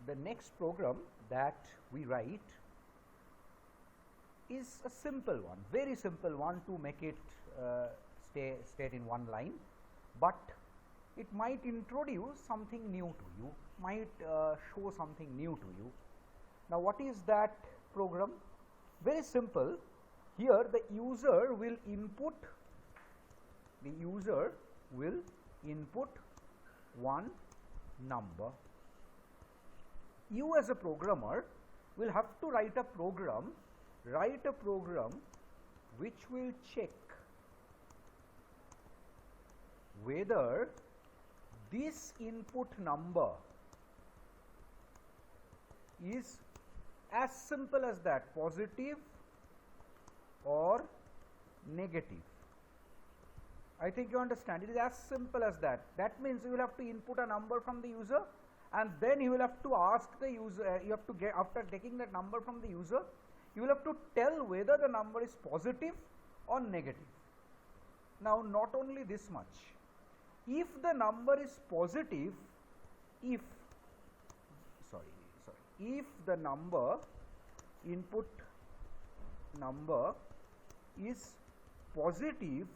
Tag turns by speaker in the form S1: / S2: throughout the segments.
S1: the next program that we write is a simple one, very simple one to make it stay in one line, but it might introduce something new to you, might show something new to you. Now, what is that program? Very simple. Here the user will input one number. You as a programmer will have to write a program which will check whether this input number is as simple as that, positive or negative. I think you understand, it is as simple as that. That means you will have to input a number from the user, and then you will have to ask the user, you have to get, after taking that number from the user, you will have to tell whether the number is positive or negative. Now, not only this much, if the number is positive, if the number, input number is positive,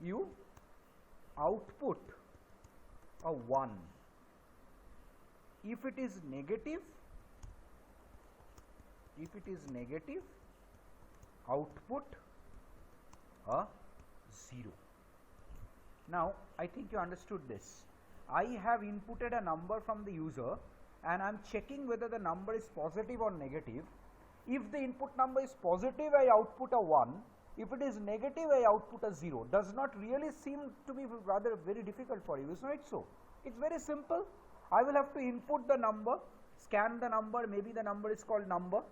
S1: you output a 1. If it is negative, output a 0. Now, I think you understood this. I have inputted a number from the user and I am checking whether the number is positive or negative. If the input number is positive, I output a 1. If it is negative, I output a 0. Does not really seem to be rather very difficult for you, is not it so? It is very simple. I will have to input the number, scan the number, maybe the number is called number.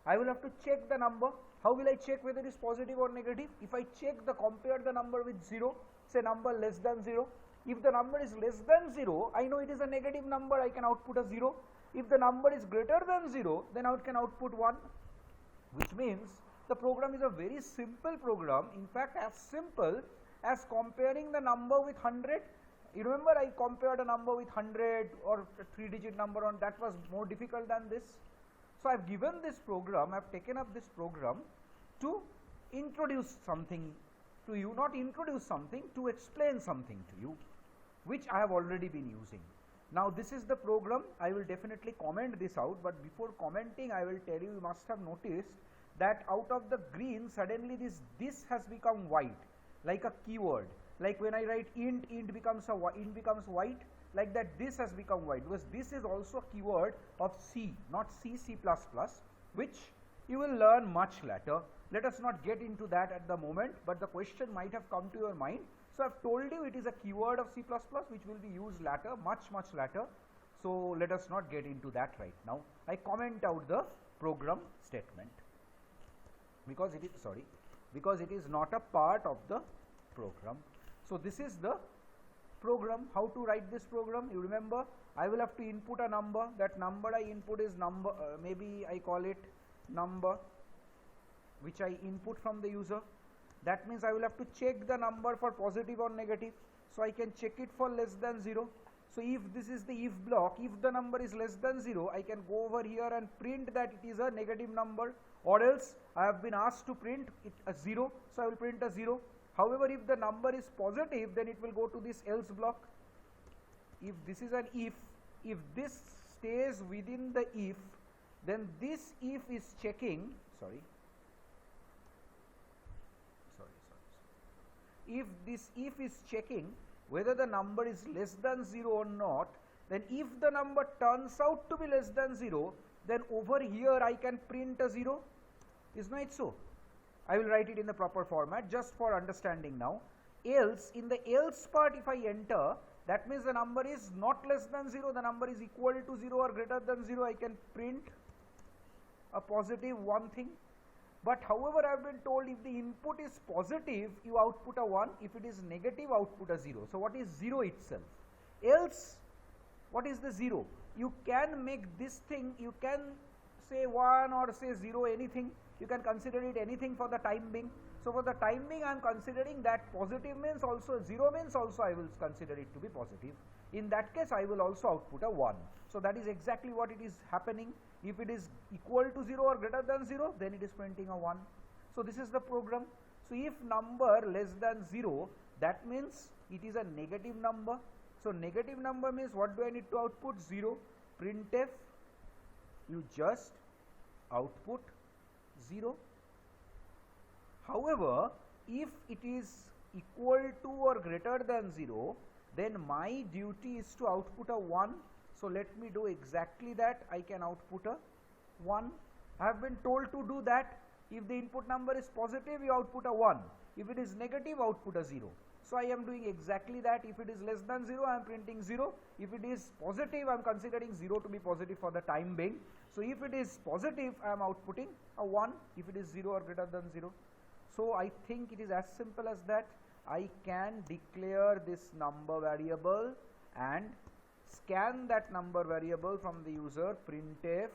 S1: I will have to check the number. How will I check whether it is positive or negative? If I compare the number with 0, say number less than 0. If the number is less than 0, I know it is a negative number, I can output a 0. If the number is greater than 0, then I can output 1, which means the program is a very simple program, in fact as simple as comparing the number with 100. You remember I compared a number with 100 or a 3-digit number, on that was more difficult than this. So I have given this program, I have taken up this program to introduce something to you, not introduce something, to explain something to you, which I have already been using. Now this is the program. I will definitely comment this out, but before commenting I will tell you, you must have noticed that out of the green suddenly this has become white, like a keyword. Like when I write int becomes white, like that this has become white, because this is also a keyword of C, not C++, which you will learn much later. Let us not get into that at the moment, but the question might have come to your mind. So I have told you it is a keyword of C++ which will be used later, much later. So let us not get into that right now. I comment out the program statement because it is not a part of the program. So this is the program. How to write this program? You remember, I will have to input a number. That number I input is number, maybe I call it number, which I input from the user. That means I will have to check the number for positive or negative. So I can check it for less than 0. So if this is the if block, if the number is less than 0, I can go over here and print that it is a negative number, or else I have been asked to print it a 0, so I will print a 0. However, if the number is positive, then it will go to this else block. If this is an if this stays within the if, then this if is checking, if this if is checking whether the number is less than 0 or not, then if the number turns out to be less than 0, then over here I can print a 0. Is not it so? I will write it in the proper format just for understanding now. Else, in the else part, if I enter, that means the number is not less than 0, the number is equal to 0 or greater than 0, I can print a positive 1 thing. But however, I have been told if the input is positive, you output a 1, if it is negative, output a 0. So what is 0 itself? Else, what is the 0? You can make this thing, you can say 1 or say 0, anything, you can consider it anything for the time being. So for the time being, I am considering that positive means also, 0 means also I will consider it to be positive. In that case, I will also output a 1. So that is exactly what it is happening. If it is equal to 0 or greater than 0, then it is printing a 1. So this is the program. So if number less than 0, that means it is a negative number. So negative number means what do I need to output? 0. Printf, you just output 0. However, if it is equal to or greater than 0, then my duty is to output a 1. So let me do exactly that. I can output a 1. I have been told to do that. If the input number is positive, you output a 1. If it is negative, output a 0. So I am doing exactly that. If it is less than 0, I am printing 0. If it is positive, I am considering 0 to be positive for the time being. So if it is positive, I am outputting a 1 if it is 0 or greater than 0. So I think it is as simple as that. I can declare this number variable and scan that number variable from the user. Printf,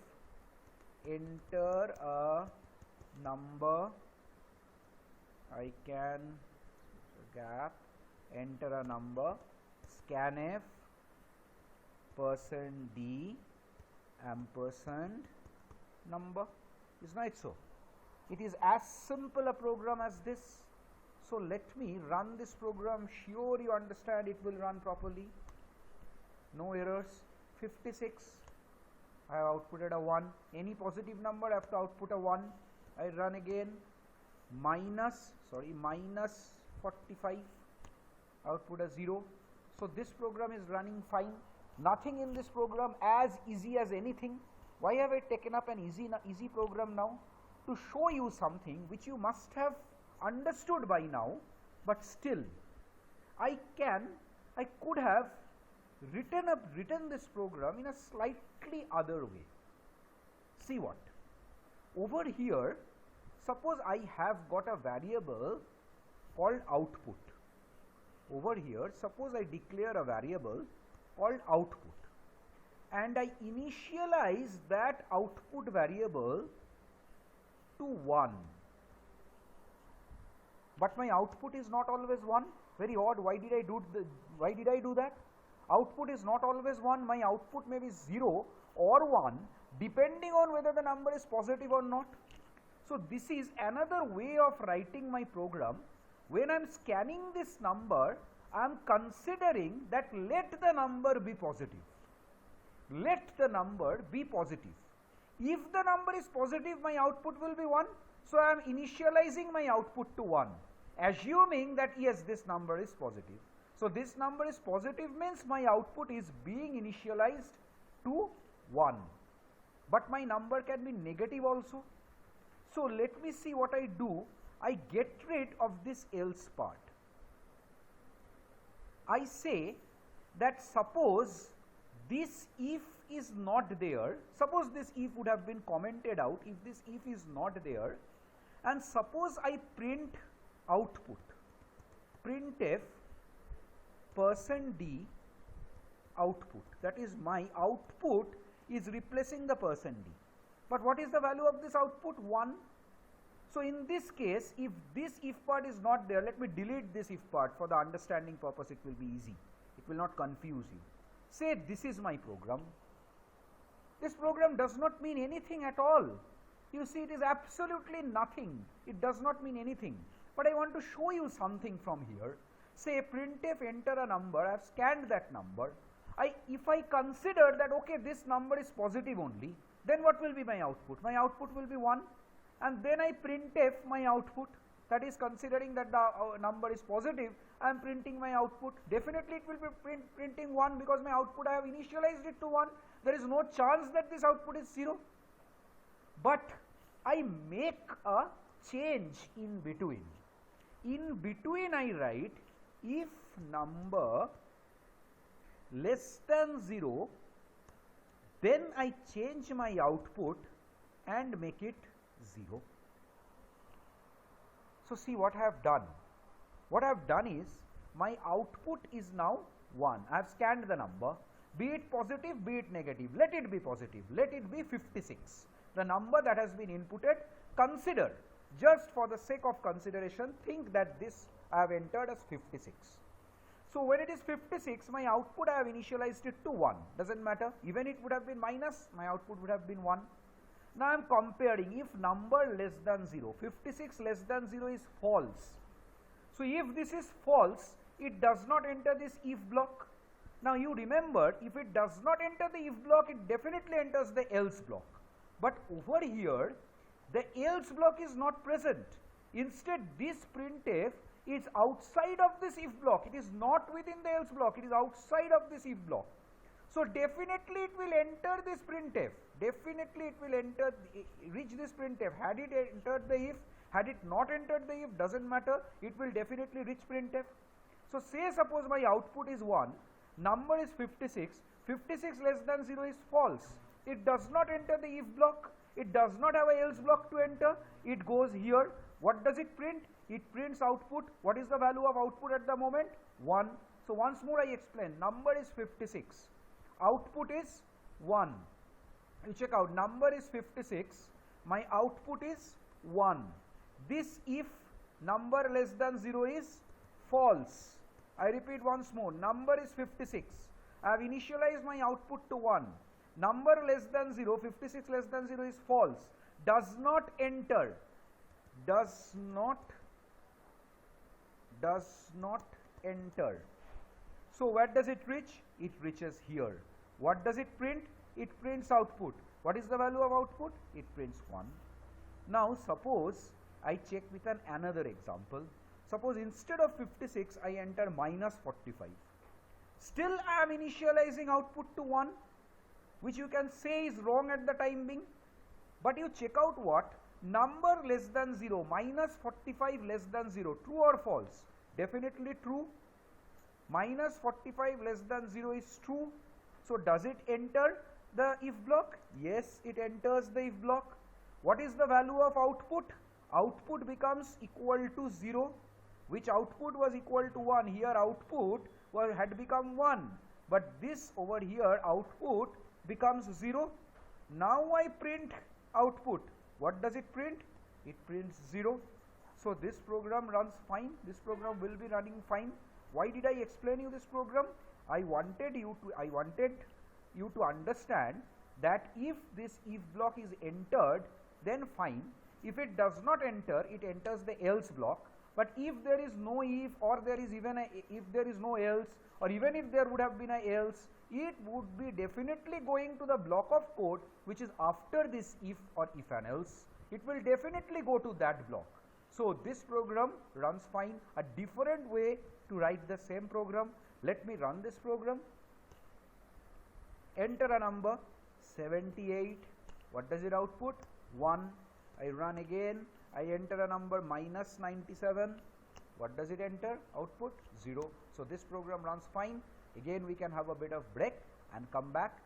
S1: enter a number. I can gap, enter a number, scanf %d ampersand number. Isn't it so? It is as simple a program as this. So let me run this program. Sure you understand it will run properly. No errors. 56. I have outputted a 1. Any positive number I have to output a 1. I run again. Minus 45. Output a 0. So this program is running fine. Nothing in this program as easy as anything. Why have I taken up an easy program now? To show you something which you must have understood by now, but still I could have written this program in a slightly other way. See what? Over here, suppose I have got a variable called output. Over here, suppose I declare a variable called output and I initialize that output variable to 1. But my output is not always 1. Very odd. Why did I do that? Output is not always 1. My output may be 0 or 1 depending on whether the number is positive or not. So this is another way of writing my program. When I am scanning this number, I am considering that let the number be positive. Let the number be positive. If the number is positive, my output will be 1. So I am initializing my output to 1, assuming that yes, this number is positive. So this number is positive means my output is being initialized to 1. But my number can be negative also. So let me see what I do. I get rid of this else part. I say that suppose this if is not there, suppose this if would have been commented out, if this if is not there, and suppose I print output, printf %d output, that is my output is replacing the %d. But what is the value of this output? 1. So in this case, if this if part is not there, let me delete this if part for the understanding purpose. It will be easy. It will not confuse you. Say this is my program. This program does not mean anything at all. You see, it is absolutely nothing. It does not mean anything. But I want to show you something from here. Say printf enter a number. I have scanned that number. If I consider that okay, this number is positive only, then what will be my output? My output will be 1. And then I printf my output, that is considering that the number is positive, I am printing my output. Definitely it will be printing 1 because my output I have initialized it to 1. There is no chance that this output is 0. But I make a change in between. In between I write if number less than 0, then I change my output and make it 0. So see what I have done. What I have done is my output is now 1. I have scanned the number, be it positive, be it negative. Let it be positive. Let it be 56. The number that has been inputted, consider, just for the sake of consideration, think that this I have entered as 56. So when it is 56, my output I have initialized it to 1. Doesn't matter. Even it would have been minus, my output would have been 1. Now I am comparing if number less than 0. 56 less than 0 is false. So if this is false, it does not enter this if block. Now you remember, if it does not enter the if block, it definitely enters the else block. But over here, the else block is not present. Instead, this printf is outside of this if block. It is not within the else block. It is outside of this if block. So definitely it will enter this printf. Definitely it will enter, reach this printf. Had it entered the if, had it not entered the if, doesn't matter. It will definitely reach printf. So say suppose my output is 1, number is 56. 56 less than 0 is false. It does not enter the if block. It does not have a else block to enter. It goes here. What does it print? It prints output. What is the value of output at the moment? 1. So once more I explain. Number is 56. Output is 1. You check out. Number is 56. My output is 1. This if number less than 0 is false. I repeat once more. Number is 56. I have initialized my output to 1. Number less than 0, 56 less than 0 is false. Does not enter. Does not enter. So where does it reach? It reaches here. What does it print? It prints output. What is the value of output? It prints 1. Now suppose I check with another example. Suppose instead of 56 I enter minus 45. Still I am initializing output to 1, which you can say is wrong at the time being. But you check out what? Number less than 0, minus 45 less than 0, true or false? Definitely true. Minus 45 less than 0 is true. So does it enter the if block? Yes, it enters the if block. What is the value of output? Output becomes equal to 0. Which output was equal to 1? Here output had become 1. But this over here output becomes 0. Now I print output. What does it print? It prints 0. So this program runs fine. This program will be running fine. Why did I explain you this program? I wanted you to understand that if this if block is entered, then fine. If it does not enter, it enters the else block. But if there is no if, or there is even if there is no else, or even if there would have been a else, it would be definitely going to the block of code which is after this if or if and else. It will definitely go to that block. So this program runs fine. A different way to write the same program. Let me run this program. Enter a number 78. What does it output? 1. I run again. I enter a number minus 97. What does it enter? Output 0. So this program runs fine. Again we can have a bit of break and come back